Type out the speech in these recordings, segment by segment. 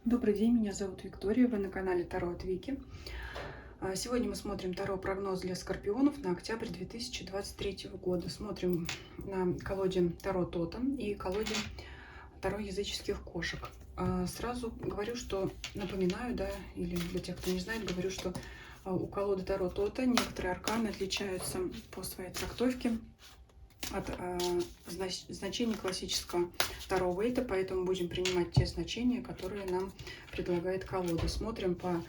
Добрый день, меня зовут Виктория, вы на канале Таро от Вики. Сегодня мы смотрим Таро-прогноз для скорпионов на октябрь 2023 года. Смотрим на колоде Таро Тотем и колоде Таро языческих кошек. Сразу говорю, что напоминаю, да, или для тех, кто не знает, говорю, что у колоды Таро Тота некоторые арканы отличаются по своей трактовке от значений классического Таро Уэйта, поэтому будем принимать те значения, которые нам предлагает колода. Смотрим по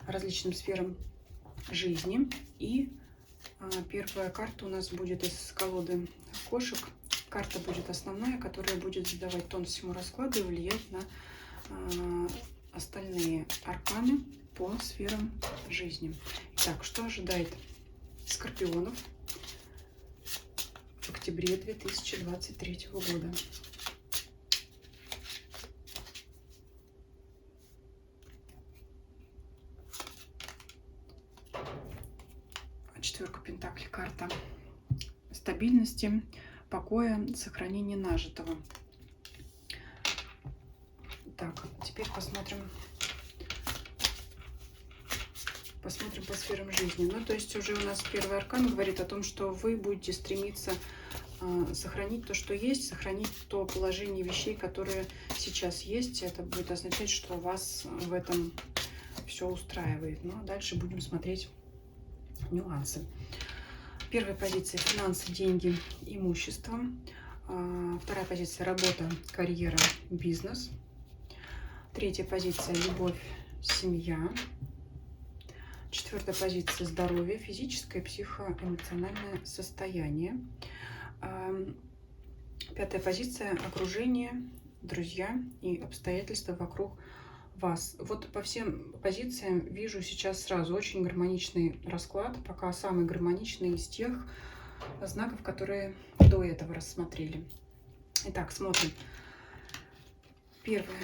различным сферам жизни. И первая карта у нас будет из колоды кошек. Карта будет основная, которая будет задавать тон всему раскладу и влиять на остальные арканы по сферам жизни. Итак, что ожидает скорпионов в октябре 2023 года? Четверка пентаклей, карта стабильности, покоя, сохранения нажитого. Так, теперь посмотрим по сферам жизни. Ну, то есть уже у нас первый аркан говорит о том, что вы будете стремиться сохранить то, что есть, сохранить то положение вещей, которые сейчас есть. Это будет означать, что вас в этом все устраивает. Но дальше будем смотреть нюансы. Первая позиция — финансы, деньги, имущество. Вторая позиция — работа, карьера, бизнес. Третья позиция — любовь, семья. Четвертая позиция — здоровье, физическое, психоэмоциональное состояние. Пятая позиция — окружение, друзья и обстоятельства вокруг вас. Вот по всем позициям вижу сейчас сразу очень гармоничный расклад, пока самый гармоничный из тех знаков, которые до этого рассмотрели. Итак, смотрим. Первое.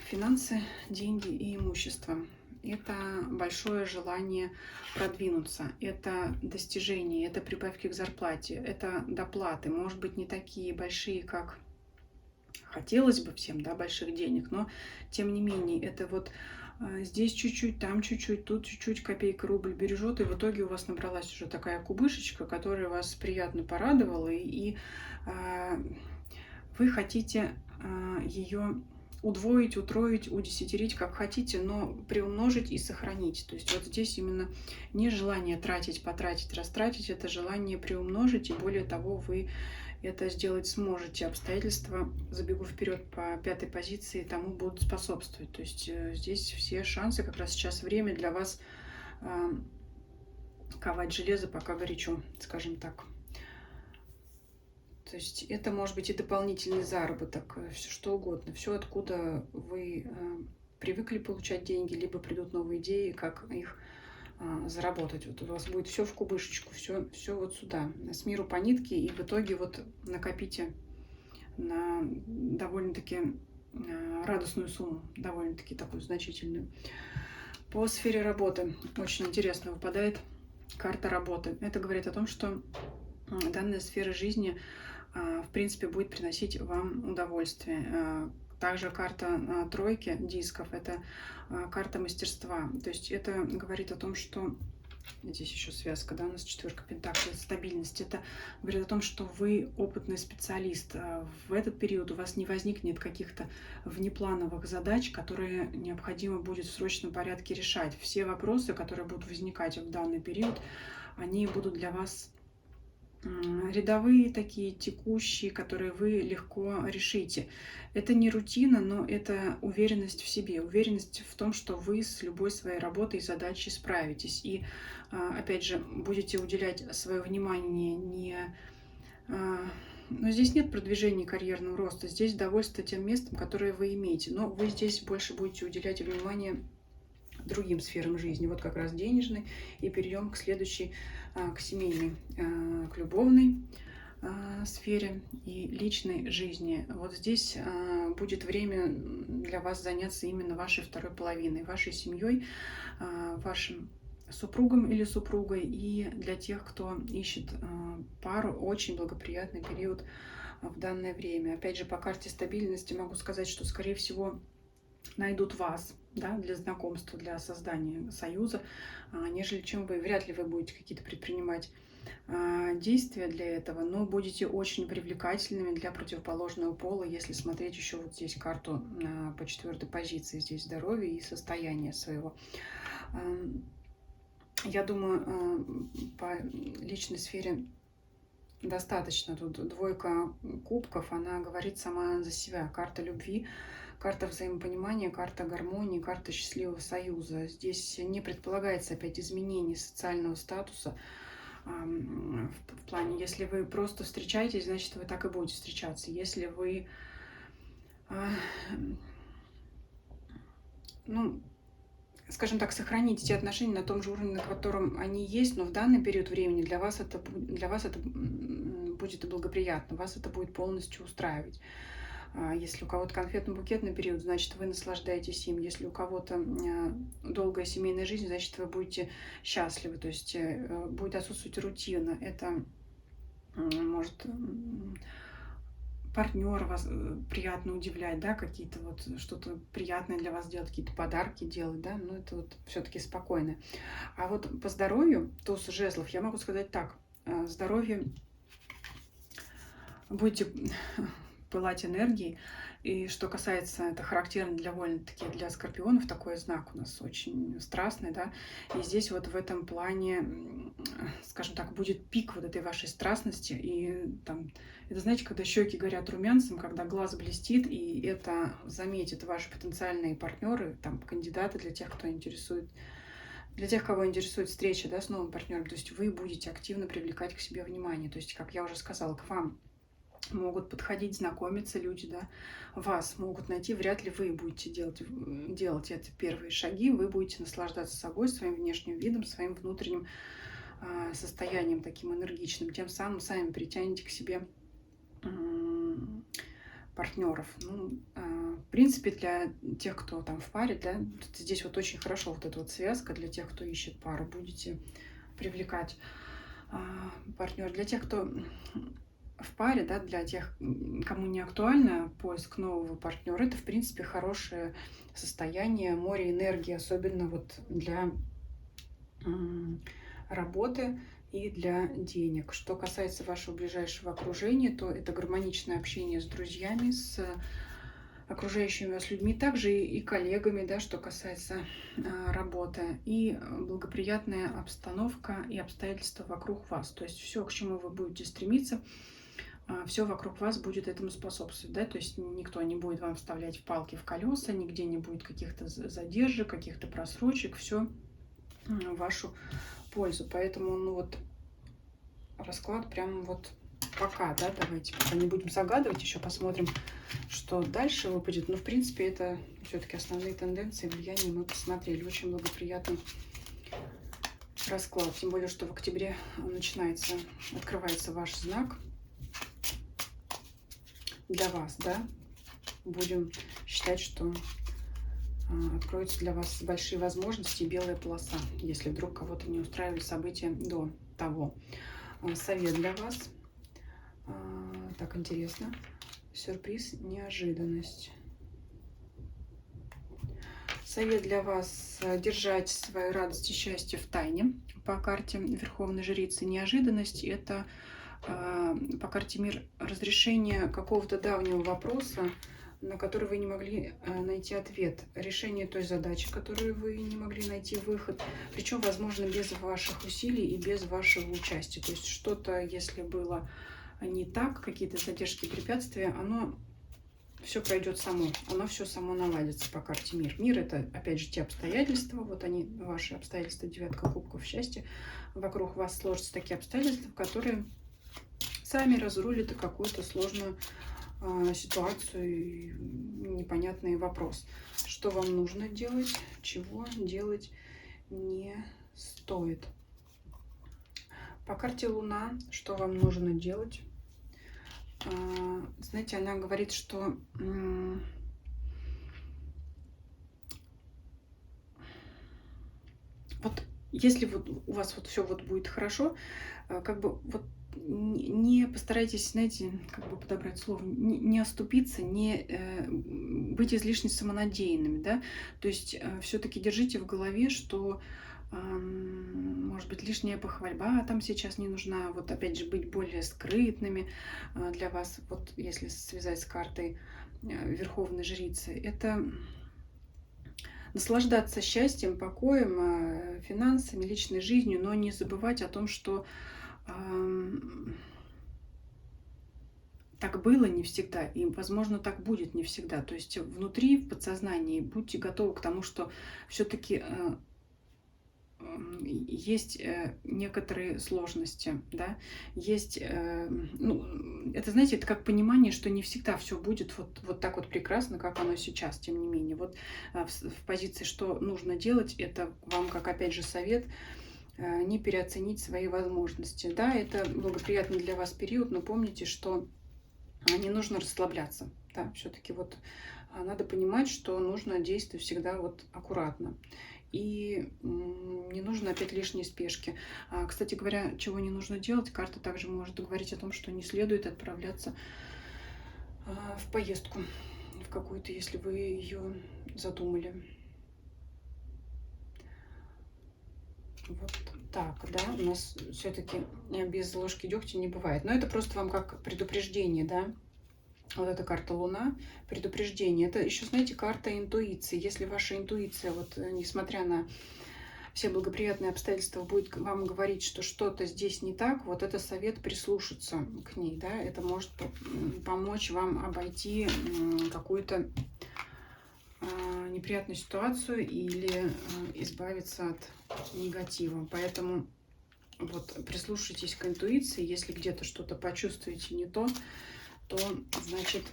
Финансы, деньги и имущество. Это большое желание продвинуться, это достижение, это прибавки к зарплате, это доплаты. Может быть, не такие большие, как хотелось бы всем, да, больших денег, но тем не менее, это вот здесь чуть-чуть, там чуть-чуть, тут чуть-чуть, копейка, рубль бережет, и в итоге у вас набралась уже такая кубышечка, которая вас приятно порадовала, и вы хотите ее удвоить, утроить, удесятерить, как хотите, но приумножить и сохранить. То есть вот здесь именно не желание тратить, потратить, растратить, это желание приумножить, и более того, вы это сделать сможете. Обстоятельства, забегу вперед по пятой позиции, тому будут способствовать. То есть здесь все шансы, как раз сейчас время для вас ковать железо, пока горячо, скажем так. То есть это может быть и дополнительный заработок, все что угодно, все, откуда вы привыкли получать деньги, либо придут новые идеи, как их заработать. Вот у вас будет все в кубышечку, все вот сюда, с миру по нитке, и в итоге вот накопите на довольно-таки радостную сумму, довольно-таки такую значительную. По сфере работы очень интересно выпадает карта работы. Это говорит о том, что данная сфера жизни в принципе будет приносить вам удовольствие. Также карта тройки дисков — это карта мастерства. То есть это говорит о том, что здесь еще связка, да, у нас четверка пентаклей, стабильность. Это говорит о том, что вы опытный специалист. В этот период у вас не возникнет каких-то внеплановых задач, которые необходимо будет в срочном порядке решать. Все вопросы, которые будут возникать в данный период, они будут для вас рядовые такие, текущие, которые вы легко решите. Это не рутина, но это уверенность в себе, уверенность в том, что вы с любой своей работой и задачей справитесь. И, опять же, будете уделять свое внимание не... Но здесь нет продвижения карьерного роста, здесь довольство тем местом, которое вы имеете. Но вы здесь больше будете уделять внимание другим сферам жизни, вот как раз денежной, и перейдем к следующей, к семейной, к любовной сфере и личной жизни. Вот здесь будет время для вас заняться именно вашей второй половиной, вашей семьей, вашим супругом или супругой, и для тех, кто ищет пару, очень благоприятный период в данное время. Опять же, по карте стабильности могу сказать, что, скорее всего, найдут вас, да, для знакомства, для создания союза, нежели чем вы. Вряд ли вы будете какие-то предпринимать действия для этого, но будете очень привлекательными для противоположного пола, если смотреть еще вот здесь карту по 4-й позиции, здесь здоровье и состояние своего. Я думаю, по личной сфере достаточно. Тут двойка кубков, она говорит сама за себя. Карта любви, карта взаимопонимания, карта гармонии, карта счастливого союза. Здесь не предполагается опять изменение социального статуса. В плане, если вы просто встречаетесь, значит, вы так и будете встречаться. Если вы, ну, скажем так, сохраните те отношения на том же уровне, на котором они есть, но в данный период времени для вас это будет благоприятно, вас это будет полностью устраивать. Если у кого-то конфетно-букетный период, значит, вы наслаждаетесь им. Если у кого-то долгая семейная жизнь, значит, вы будете счастливы. То есть будет отсутствовать рутина. Это может партнер вас приятно удивлять, да, какие-то вот что-то приятное для вас делать, какие-то подарки делать, да, но это вот все-таки спокойно. А вот по здоровью, туз жезлов, я могу сказать так, здоровье будете пылать энергией. И что касается, это характерно довольно-таки для скорпионов, такой знак у нас очень страстный, да, и здесь вот в этом плане, скажем так, будет пик вот этой вашей страстности, и там, это знаете, когда щеки горят румянцем, когда глаз блестит, и это заметят ваши потенциальные партнеры, там, кандидаты для тех, кто интересует, для тех, кого интересует встреча, да, с новым партнером, то есть вы будете активно привлекать к себе внимание, то есть, как я уже сказала, к вам могут подходить, знакомиться люди, да, вас могут найти, вряд ли вы будете делать это первые шаги, вы будете наслаждаться собой, своим внешним видом, своим внутренним состоянием таким энергичным, тем самым сами притянете к себе партнеров. Ну, в принципе, для тех, кто там в паре, да, здесь вот очень хорошо вот эта вот связка для тех, кто ищет пару, будете привлекать партнер. Для тех, кто в паре, да, для тех, кому не актуально поиск нового партнера, это, в принципе, хорошее состояние, море энергии, особенно вот для работы и для денег. Что касается вашего ближайшего окружения, то это гармоничное общение с друзьями, с окружающими вас людьми, также и коллегами, да, что касается работы, и благоприятная обстановка и обстоятельства вокруг вас. То есть все, к чему вы будете стремиться, все вокруг вас будет этому способствовать, да, то есть никто не будет вам вставлять палки в колеса, нигде не будет каких-то задержек, каких-то просрочек, все в вашу пользу. Поэтому, ну вот, расклад прям вот пока, да, давайте пока не будем загадывать, еще посмотрим, что дальше выпадет. Но, в принципе, это все-таки основные тенденции, влияния мы посмотрели. Очень благоприятный расклад, тем более, что в октябре открывается ваш знак для вас, да, будем считать, что откроются для вас большие возможности и белая полоса, если вдруг кого-то не устраивали события до того. Совет для вас. Так, интересно. Сюрприз, неожиданность. Совет для вас: держать свою радость и счастье в тайне. По карте Верховной Жрицы неожиданность — это по карте Мир разрешение какого-то давнего вопроса, на который вы не могли найти ответ, решение той задачи, которую вы не могли найти выход, причем, возможно, без ваших усилий и без вашего участия. То есть что-то, если было не так, какие-то задержки, препятствия, оно все пройдет само, оно все само наладится по карте Мир. Мир — это, опять же, те обстоятельства, вот они, ваши обстоятельства, девятка кубков счастья, вокруг вас сложатся такие обстоятельства, которые сами разрулят какую-то сложную ситуацию, непонятный вопрос. Что вам нужно делать, чего делать не стоит. По карте Луна, что вам нужно делать? Знаете, она говорит, что вот если вот у вас вот все вот будет хорошо, как бы вот не постарайтесь, знаете, как бы подобрать слово, не оступиться, не быть излишне самонадеянными, да. То есть все-таки держите в голове, что может быть, лишняя похвальба там сейчас не нужна. Вот опять же, быть более скрытными для вас, вот если связать с картой Верховной Жрицы, это наслаждаться счастьем, покоем, финансами, личной жизнью, но не забывать о том, что так было не всегда, и, возможно, так будет не всегда. То есть внутри, в подсознании, будьте готовы к тому, что все-таки есть некоторые сложности, да, есть, ну, это, знаете, это как понимание, что не всегда все будет вот так вот прекрасно, как оно сейчас, тем не менее. Вот в позиции, что нужно делать, это вам, как, опять же, совет, не переоценить свои возможности. Да, это благоприятный для вас период, но помните, что не нужно расслабляться. Да, все-таки вот надо понимать, что нужно действовать всегда вот аккуратно. И не нужно опять лишней спешки. Кстати говоря, чего не нужно делать, карта также может говорить о том, что не следует отправляться в поездку в какую-то, если вы ее задумали. Вот так, да, у нас все-таки без ложки дегтя не бывает. Но это просто вам как предупреждение, да. Вот эта карта Луна, предупреждение. Это еще, знаете, карта интуиции. Если ваша интуиция, вот несмотря на все благоприятные обстоятельства, будет вам говорить, что что-то здесь не так, вот это совет прислушаться к ней, да, это может помочь вам обойти какую-то неприятную ситуацию или избавиться от негатива. Поэтому вот прислушайтесь к интуиции, если где-то что-то почувствуете не то, то значит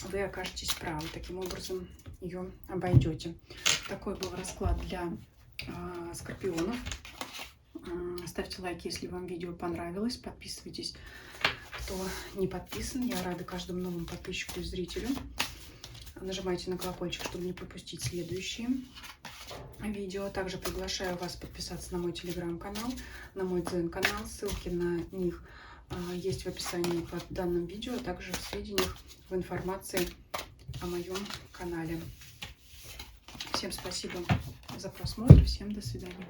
вы окажетесь правы. Таким образом ее обойдете. Такой был расклад для скорпионов. Ставьте лайк, если вам видео понравилось. Подписывайтесь, кто не подписан. Я рада каждому новому подписчику и зрителю. Нажимайте на колокольчик, чтобы не пропустить следующие видео. Также приглашаю вас подписаться на мой телеграм-канал, на мой дзен-канал. Ссылки на них есть в описании под данным видео, а также в сведениях, в информации о моем канале. Всем спасибо за просмотр. Всем до свидания.